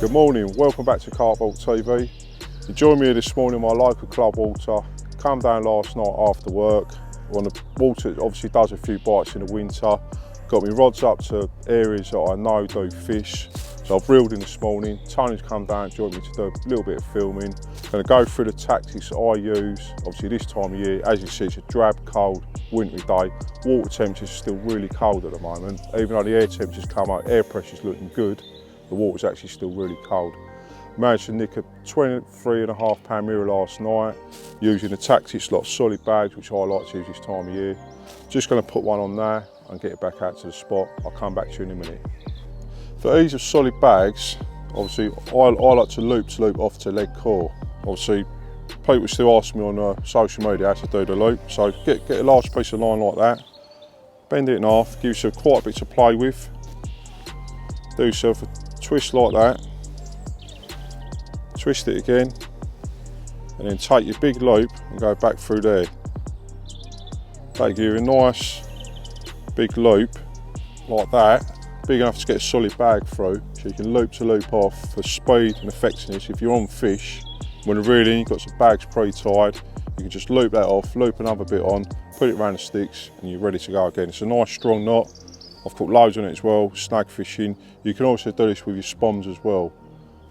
Good morning, welcome back to Carp Vault TV. You joined me here this morning in my local club water. Come down last night after work. On the water obviously does a few bites in the winter. Got my rods up to areas that I know do fish. So I've reeled in this morning. Tony's come down, joined me to do a little bit of filming. Going to go through the tactics that I use. Obviously this time of year, as you see, it's a drab, cold, wintry day. Water temperatures are still really cold at the moment. Even though the air temperatures come up, air pressure's looking good. The water's actually still really cold. Managed to nick a 23.5 pound mirror last night using the tactics lot solid bags, which I like to use this time of year. Just going to put one on there and get it back out to the spot. I'll come back to you in a minute. For ease of solid bags, obviously I like to loop off to lead core. Obviously people still ask me on social media how to do the loop, so get a large piece of line like that, bend it in half, gives you quite a bit to play with. Do yourself a twist like that, twist it again, and then take your big loop and go back through there. Take you a nice big loop like that, big enough to get a solid bag through, so you can loop to loop off for speed and effectiveness. If you're on fish, when you're reeling, you've got some bags pre-tied, you can just loop that off, loop another bit on, put it around the sticks, and you're ready to go again. It's a nice strong knot. I've caught loads on it as well, snag fishing. You can also do this with your spoms as well.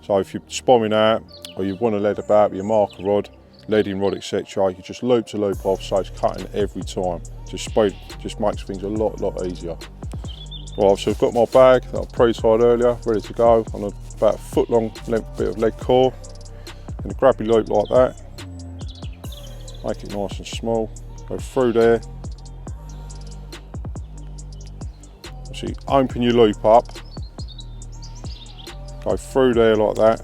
So if you're spomming out, or you want to lead about with your marker rod, leading rod, etc., you can just loop to loop off, so it's cutting every time. Just makes things a lot easier. Well, so I've got my bag that I pre-tied earlier, ready to go on about a foot long length bit of lead core. And grab your loop like that, make it nice and small, go through there. So you open your loop up, go through there like that.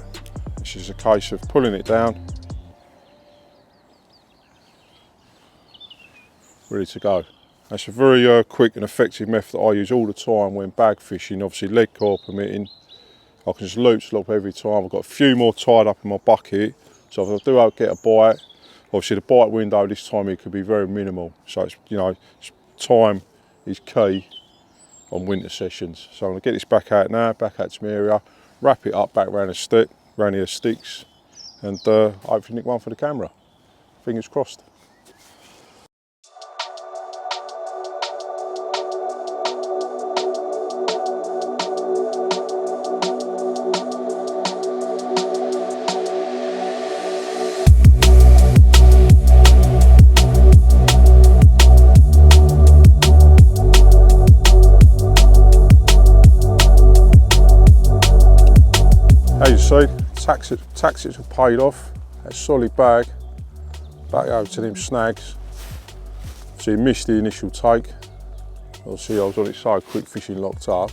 This is a case of pulling it down, ready to go. That's a very quick and effective method that I use all the time when bag fishing, obviously lead core permitting. I can just loop every time. I've got a few more tied up in my bucket, so if I do get a bite, obviously the bite window this time it could be very minimal. So it's, time is key on winter sessions. So I'm going to get this back out now, back out to my area, wrap it up back around the sticks, and hopefully nick one for the camera. Fingers crossed. As you see, tactics have paid off. That solid bag, back over to them snags. So you missed the initial take. Obviously I was on it so quick, fishing locked up,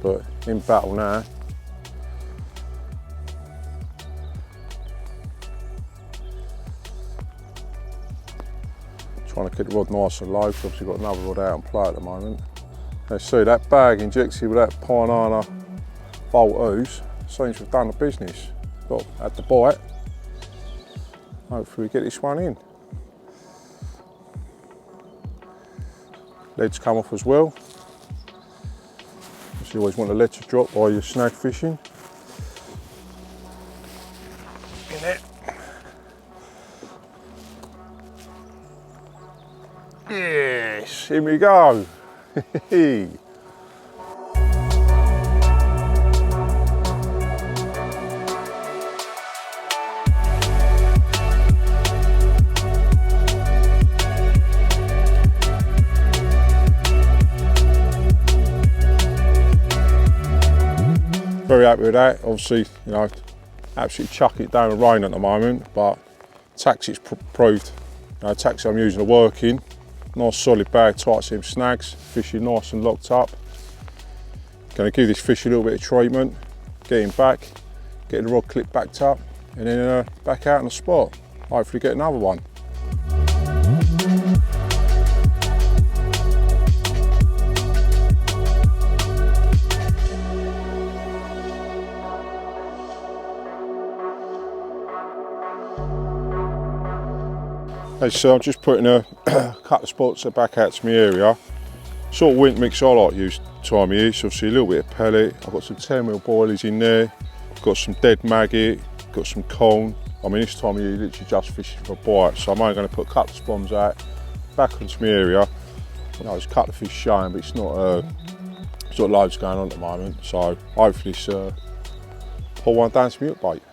but in battle now. Trying to keep the rod nice and low, because obviously got another rod out and play at the moment. Let's see, that bag injected with that Pioneer Vault ooze seems to have done the business. Got at the bite. Hopefully we get this one in. Lead's come off as well. You always want the lead to drop while you're snag fishing. In there. Yes, here we go. Very happy with that. Obviously, absolutely chucking it down with rain at the moment, but tactics proved, tactics I'm using are working. Nice solid bag, tight seam snags, fishing nice and locked up. Going to give this fish a little bit of treatment, get him back, get the rod clip backed up, and then back out on the spot. Hopefully get another one. As you see, I'm just putting a couple of spots back out to my area. Sort of winter mix I like to use time of year, so obviously a little bit of pellet. I've got some 10mm boilies in there, got some dead maggot, got some corn. I mean, this time of year, you're literally just fishing for a bite, so I'm only going to put a couple of spoms out, back into my area. You know, there's a couple of fish showing, but it's not loads going on at the moment, so hopefully pull one down to my hook bait.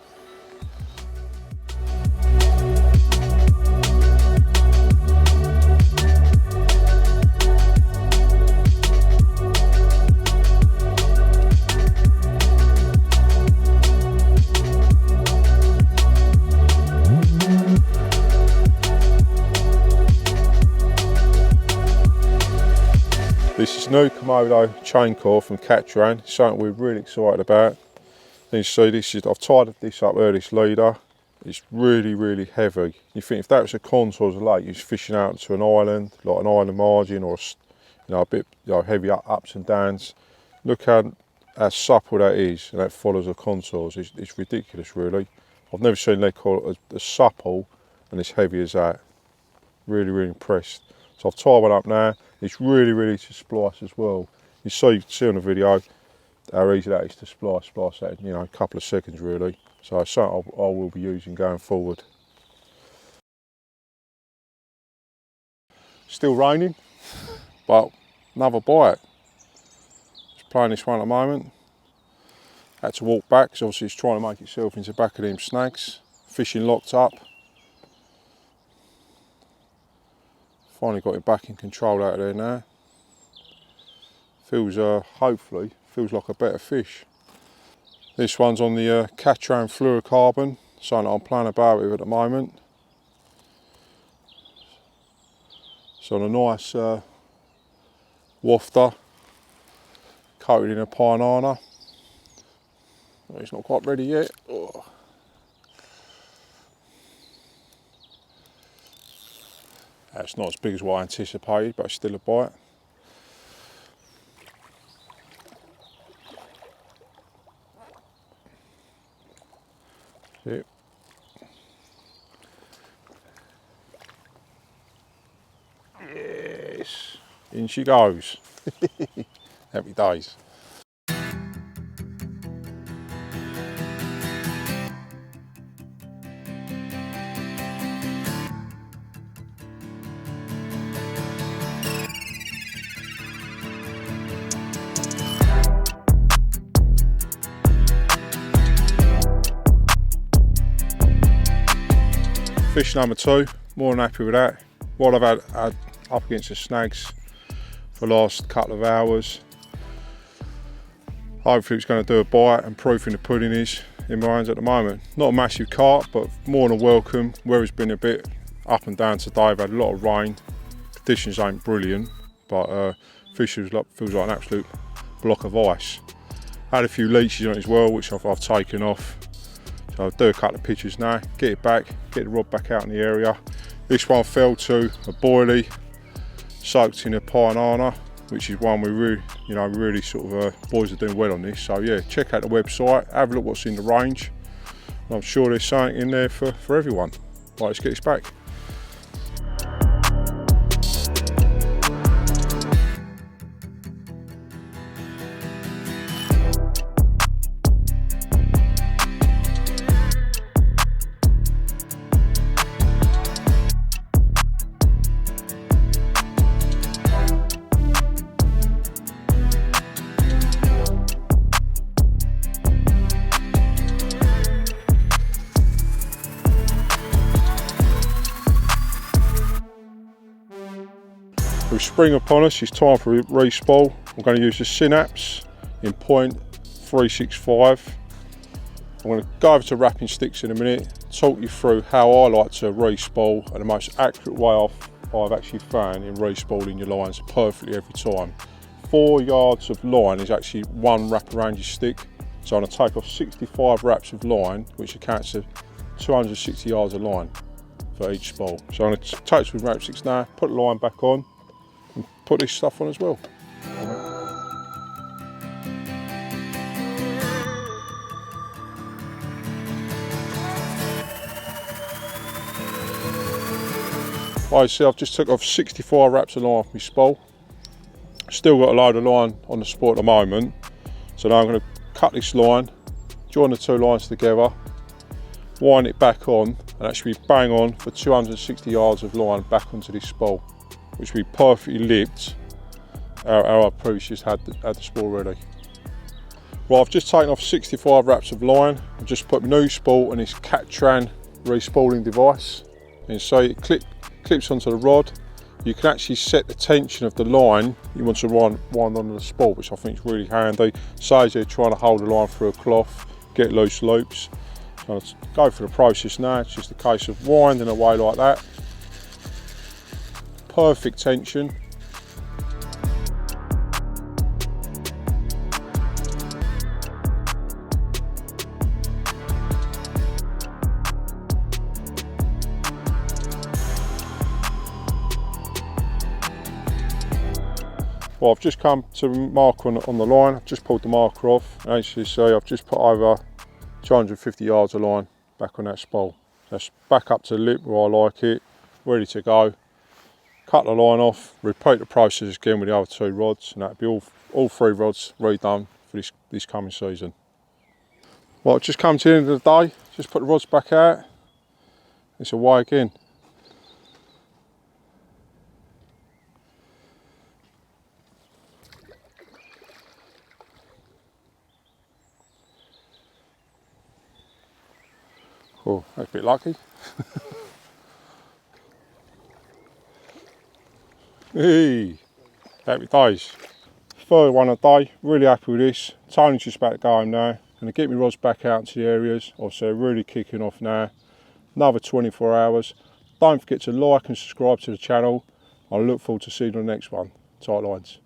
This is new Komodo chain core from Katran, something we're really excited about. You see, I've tied this up there, this leader. It's really, really heavy. You think if that was a contours of lake, you're fishing out to an island, like an island margin, or a bit heavy ups and downs. Look how supple that is, and that follows the contours. It's ridiculous, really. I've never seen lead core as supple and as heavy as that. Really, really impressed. So I've tied one up now. It's really, really to splice as well. You see on the video how easy that is to splice that in, a couple of seconds really. So it's something I will be using going forward. Still raining, but another bite. Just playing this one at the moment. Had to walk back because obviously it's trying to make itself into the back of them snags. Fishing locked up. Finally got it back in control out of there now. Feels, hopefully, feels like a better fish. This one's on the Katran fluorocarbon, something I'm playing about with at the moment. It's on a nice wafter, coated in a pinana. It's not quite ready yet. Oh. It's not as big as what I anticipated, but it's still a bite. That's it. Yes, in she goes. Happy days. Fish number 2, more than happy with that. What I've had up against the snags for the last couple of hours. Hopefully it's going to do a bite, and proof in the pudding is in my hands at the moment. Not a massive carp, but more than welcome. Weather's been a bit up and down today. I've had a lot of rain. Conditions ain't brilliant, but fish feels like an absolute block of ice. Had a few leeches on it as well, which I've taken off. So I'll do a couple of pictures now, get it back, get the rod back out in the area. This one fell to a boilie, soaked in a pinana, which is one we really sort of, boys are doing well on this. So yeah, check out the website, have a look what's in the range. I'm sure there's something in there for everyone. Right, let's get this back. With spring upon us, it's time for a re-spool. I'm going to use the Synapse in .365. I'm going to go over to wrapping sticks in a minute, talk you through how I like to re-spool and the most accurate way I've actually found in re-spooling your lines perfectly every time. 4 yards of line is actually one wrap around your stick. So I'm going to take off 65 wraps of line, which accounts for 260 yards of line for each spool. So I'm going to take some wrap sticks now, put the line back on, and put this stuff on as well. Right, see, I've just took off 65 wraps of line off my spool. Still got a load of line on the spool at the moment. So now I'm going to cut this line, join the two lines together, wind it back on, and that should be bang on for 260 yards of line back onto this spool, which will be perfectly lipped how I previously just had the spool ready. Right, I've just taken off 65 wraps of line. I've just put my new spool on this Katran re-spooling device, and so it clips onto the rod. You can actually set the tension of the line you want to wind onto the spool, which I think is really handy. Saves you trying to hold the line through a cloth, get loose loops. So let's go through the process now. It's just a case of winding away like that. Perfect tension. Well, I've just come to the marker on the line. I've just pulled the marker off, and as you see, I've just put over 250 yards of line back on that spool. That's back up to the lip where I like it, ready to go. Cut the line off, repeat the process again with the other two rods, and that'll be all three rods redone for this coming season. Well, I've just come to the end of the day, just put the rods back out. It's away again. Oh, that's a bit lucky. Hey, happy days. Third one a day, really happy with this. Tony's just about to go home now. Gonna get my rods back out into the areas. Obviously, really kicking off now. Another 24 hours. Don't forget to like and subscribe to the channel. I look forward to seeing you on the next one. Tight lines.